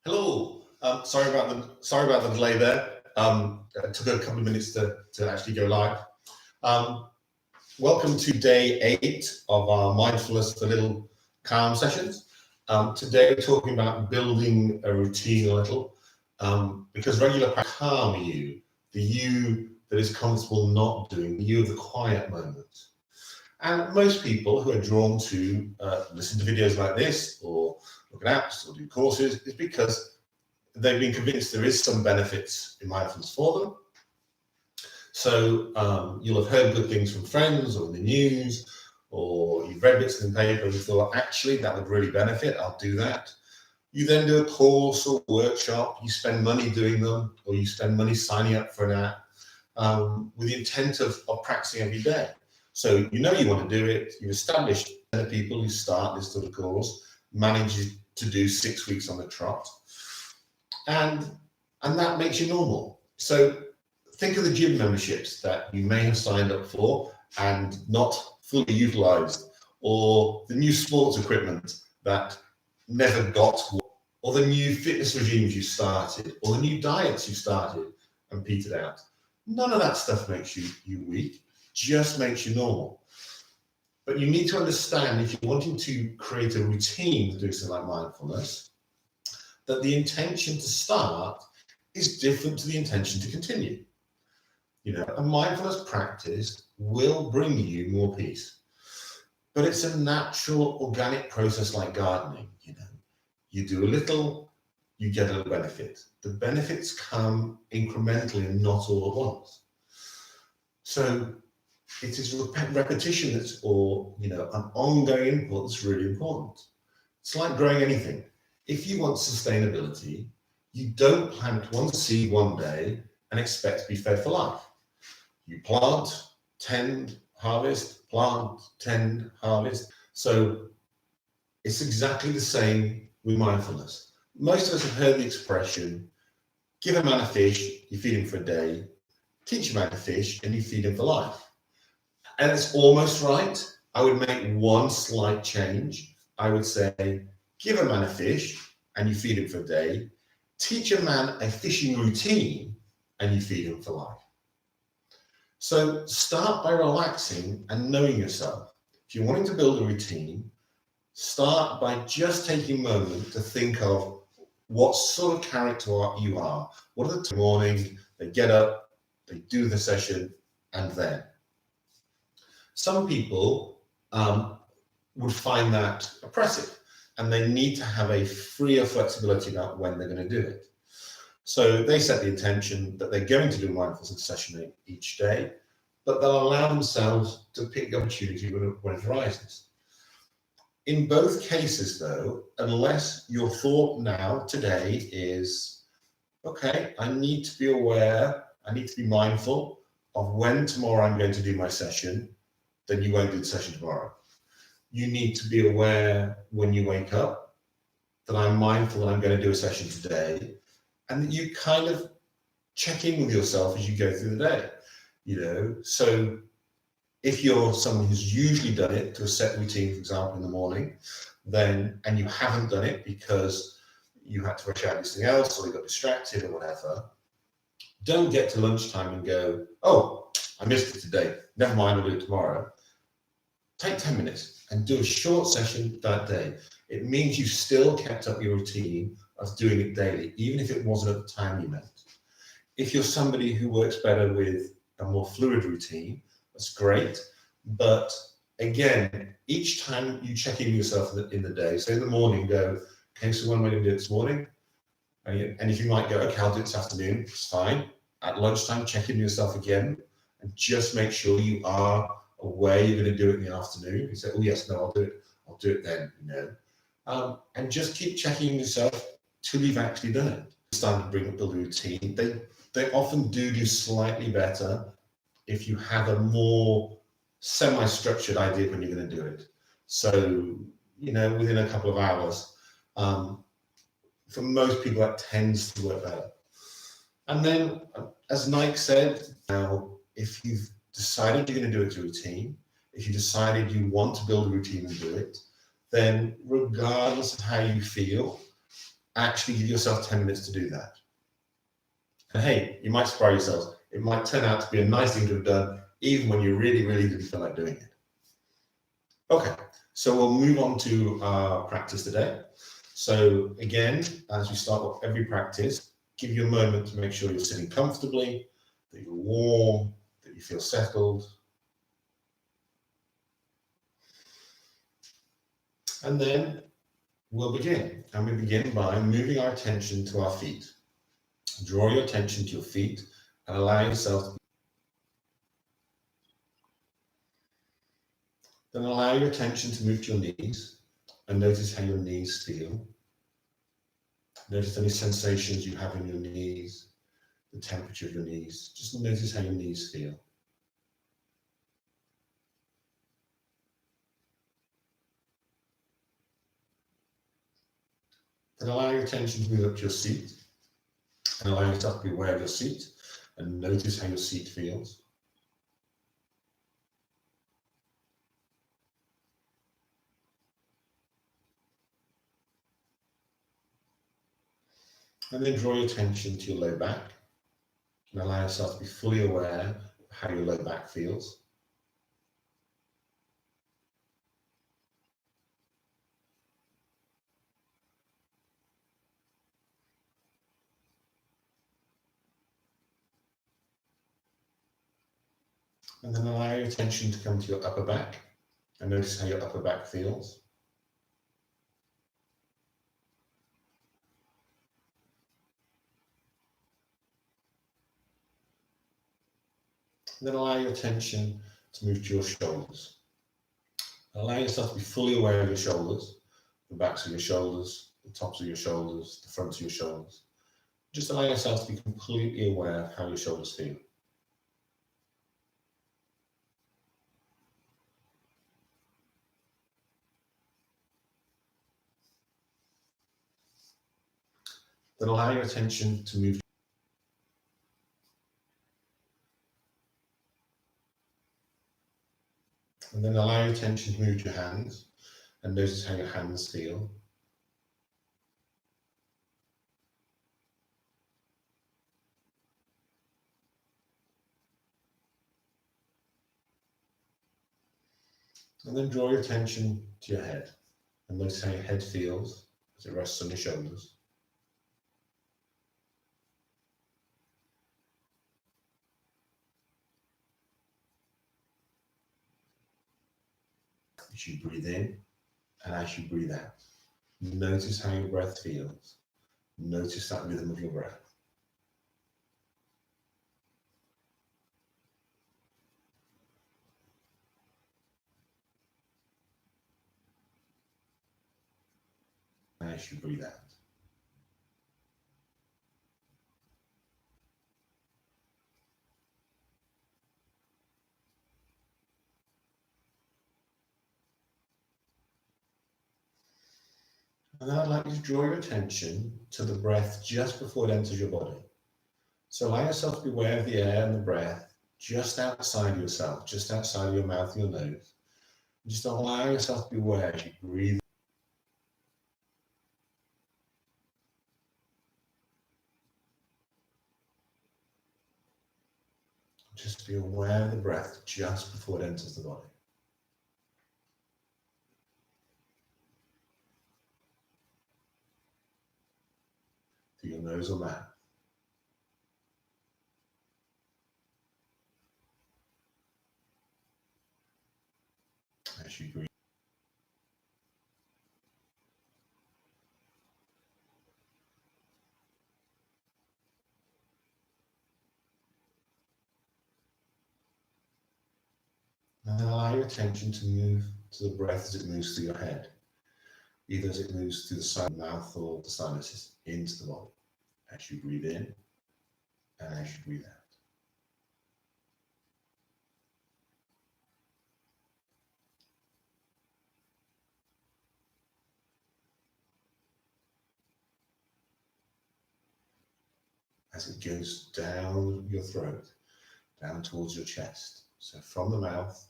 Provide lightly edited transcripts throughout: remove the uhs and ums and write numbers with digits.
Hello. Sorry about the delay there. It took a couple of minutes to actually go live. Um, Welcome to day 8 of our mindfulness for little calm sessions. Today we're talking about building a routine a little, because regular practice calm you, the you that is comfortable not doing, the you of the quiet moment. And most people who are drawn to listen to videos like this or look at apps or do courses is because they've been convinced there is some benefits in mindfulness for them. So you'll have heard good things from friends or in the news, or you've read bits in the paper and thought, actually, that would really benefit, I'll do that. You then do a course or workshop, you spend money doing them, or you spend money signing up for an app with the intent of practicing every day. So you know you want to do it, you've established the people who start this sort of course, manage to do 6 weeks on the trot, and that makes you normal. So think of the gym memberships that you may have signed up for and not fully utilized, or the new sports equipment that never got, or the new fitness regimes you started, or the new diets you started and petered out. None of that stuff makes you weak, just makes you normal. But you need to understand, if you're wanting to create a routine to do something like mindfulness, that the intention to start is different to the intention to continue. A mindfulness practice will bring you more peace, but it's a natural, organic process like gardening. You do a little, you get a benefit. The benefits come incrementally and not all at once. So it is repetition or an ongoing input that's really important. It's like growing anything. If you want sustainability, you don't plant one seed one day and expect to be fed for life. You plant, tend, harvest, plant, tend, harvest. So it's exactly the same with mindfulness. Most of us have heard the expression, give a man a fish, you feed him for a day, teach a man to fish, and you feed him for life. And it's almost right. I would make one slight change. I would say, give a man a fish and you feed him for a day. Teach a man a fishing routine and you feed him for life. So start by relaxing and knowing yourself. If you're wanting to build a routine, start by just taking a moment to think of what sort of character you are. What are the morning? They get up, they do the session, and then. Some people would find that oppressive, and they need to have a freer flexibility about when they're going to do it. So they set the intention that they're going to do a mindfulness session each day, but they'll allow themselves to pick the opportunity when it arises. In both cases, though, unless your thought now, today, is, okay, I need to be aware, I need to be mindful of when tomorrow I'm going to do my session, then you won't do the session tomorrow. You need to be aware when you wake up that I'm mindful that I'm going to do a session today, and that you kind of check in with yourself as you go through the day. So if you're someone who's usually done it to a set routine, for example, in the morning, and you haven't done it because you had to rush out something else or you got distracted or whatever, don't get to lunchtime and go, oh, I missed it today, never mind, I'll do it tomorrow. Take 10 minutes and do a short session that day. It means you still kept up your routine of doing it daily, even if it wasn't at the time you meant. If you're somebody who works better with a more fluid routine, that's great. But again, each time you check in with yourself in the day, so in the morning, go, okay, so when am I going to do it this morning? And if you might go, okay, I'll do it this afternoon, it's fine. At lunchtime, check in with yourself again and just make sure you are aware you're going to do it in the afternoon. You say, oh yes, no, I'll do it then, and just keep checking yourself till you've actually done it. It's time to build a routine. They often do slightly better if you have a more semi-structured idea when you're going to do it. So, within a couple of hours, for most people that tends to work better. And then, as Nike said, now, if you've decided you're going to do it as a routine, if you decided you want to build a routine and do it, then regardless of how you feel, actually give yourself 10 minutes to do that. And hey, you might surprise yourselves. It might turn out to be a nice thing to have done, even when you really, really didn't feel like doing it. Okay, so we'll move on to our practice today. So again, as we start with every practice, give you a moment to make sure you're sitting comfortably, that you're warm, that you feel settled. And then we'll begin. And we begin by moving our attention to our feet. Draw your attention to your feet and allow yourself. Then allow your attention to move to your knees and notice how your knees feel. Notice any sensations you have in your knees, the temperature of your knees. Just notice how your knees feel. Then allow your attention to move up to your seat and allow yourself to be aware of your seat and notice how your seat feels. And then draw your attention to your low back and allow yourself to be fully aware of how your low back feels. And then allow your attention to come to your upper back and notice how your upper back feels. And then allow your attention to move to your shoulders. Allow yourself to be fully aware of your shoulders, the backs of your shoulders, the tops of your shoulders, the fronts of your shoulders. Just allow yourself to be completely aware of how your shoulders feel. Then allow your attention to move. And then allow your attention to move to your hands and notice how your hands feel. And then draw your attention to your head and notice how your head feels as it rests on your shoulders. As you breathe in and as you breathe out, notice how your breath feels. Notice that rhythm of your breath. And as you breathe out. And then I'd like you to draw your attention to the breath just before it enters your body. So allow yourself to be aware of the air and the breath just outside yourself, just outside of your mouth and your nose. Just allow yourself to be aware as you breathe. Just be aware of the breath just before it enters the body. Through your nose or mouth. As you breathe. And then allow your attention to move to the breath as it moves through your head, either as it moves through the side of the mouth or the sinuses into the body. As you breathe in and as you breathe out. As it goes down your throat, down towards your chest. So from the mouth,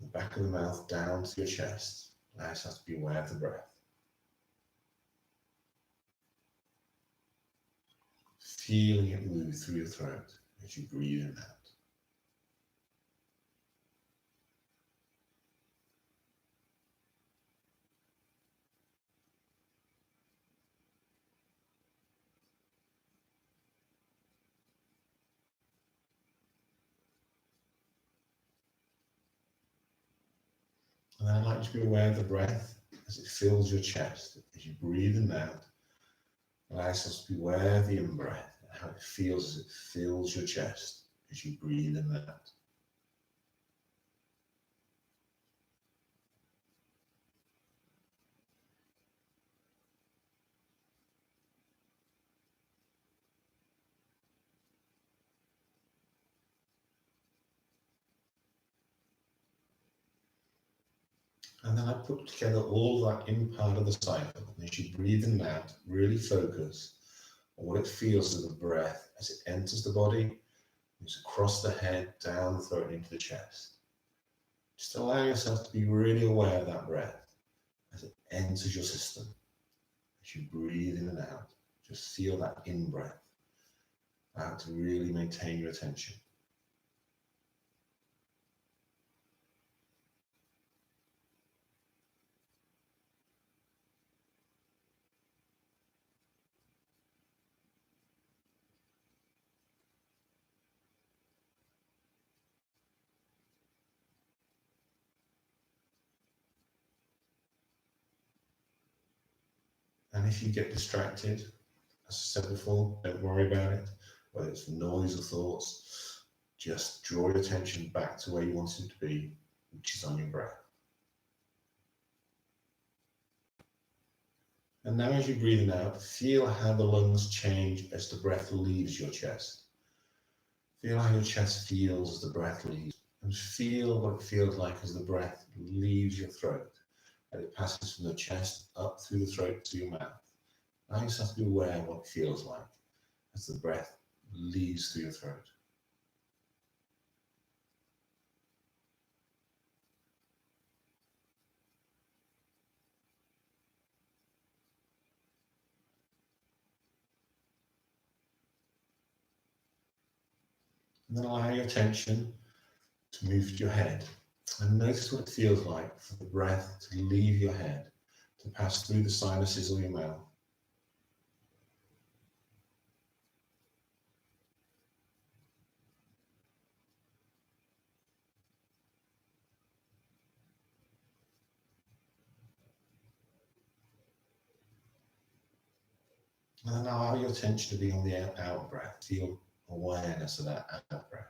the back of the mouth down to your chest, allow yourself to be aware of the breath. feeling it move through your throat as you breathe in and out. And I'd like you to be aware of the breath as it fills your chest. As you breathe in and out, allow yourself to be aware of the in-breath and how it feels as it fills your chest as you breathe in and out. And then I put together all that in part of the cycle. And as you breathe in and out, really focus on what it feels as the breath as it enters the body, moves across the head, down the throat, into the chest. Just allow yourself to be really aware of that breath as it enters your system. As you breathe in and out, just feel that in-breath. Out to really maintain your attention. And if you get distracted, as I said before, don't worry about it, whether it's noise or thoughts, just draw your attention back to where you want it to be, which is on your breath. And now as you breathe in and out, feel how the lungs change as the breath leaves your chest. Feel how your chest feels as the breath leaves, and feel what it feels like as the breath leaves your throat, and it passes from the chest up through the throat to your mouth. Now you just have to be aware of what it feels like as the breath leaves through your throat. And then allow your attention to move to your head. And notice what it feels like for the breath to leave your head, to pass through the sinuses of your mouth. And then allow your attention to be on the out breath. Feel awareness of that out breath.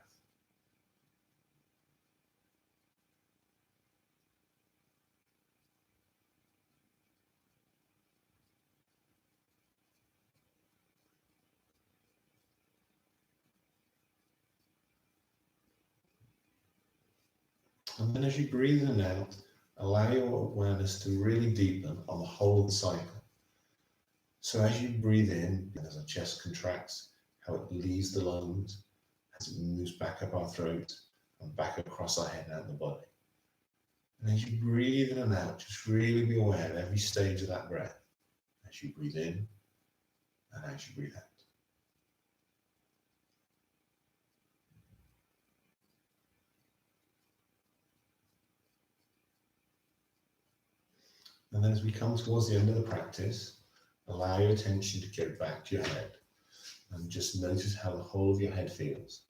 And then as you breathe in and out, allow your awareness to really deepen on the whole of the cycle. So as you breathe in, as our chest contracts, how it leaves the lungs, as it moves back up our throat and back across our head and out the body. And as you breathe in and out, just really be aware of every stage of that breath as you breathe in and as you breathe out. And then as we come towards the end of the practice, allow your attention to go back to your head and just notice how the whole of your head feels.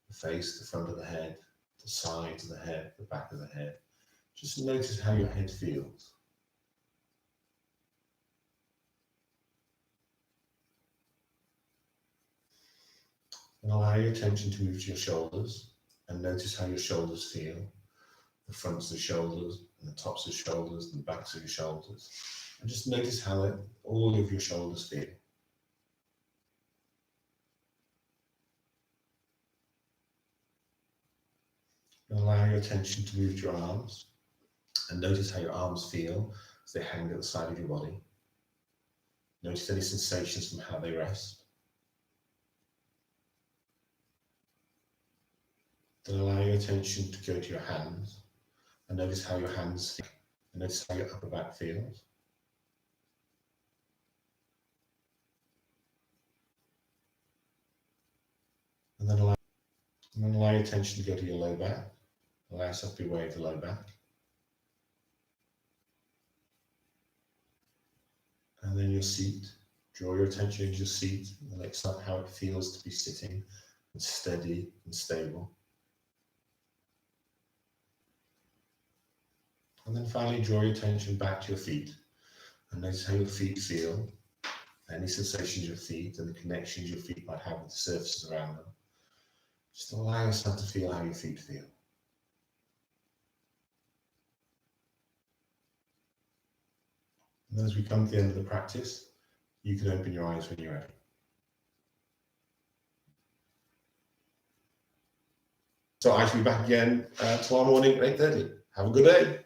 The face, the front of the head, the sides of the head, the back of the head. Just notice how your head feels. And allow your attention to move to your shoulders and notice how your shoulders feel. The fronts of the shoulders and the tops of the shoulders and the backs of your shoulders. And just notice how all of your shoulders feel. And allow your attention to move to your arms and notice how your arms feel as they hang at the side of your body. Notice any sensations from how they rest. Then allow your attention to go to your hands and notice how your hands feel and notice how your upper back feels. allow your attention to go to your low back. Allow yourself to be aware of the low back. And then your seat. Draw your attention to your seat and accept how it feels to be sitting and steady and stable. And then finally draw your attention back to your feet and notice how your feet feel, any sensations your feet and the connections your feet might have with the surfaces around them. Just allow yourself to feel how your feet feel. And then as we come to the end of the practice, you can open your eyes when you're ready. So I shall be back again tomorrow morning at 8:30. Have a good day.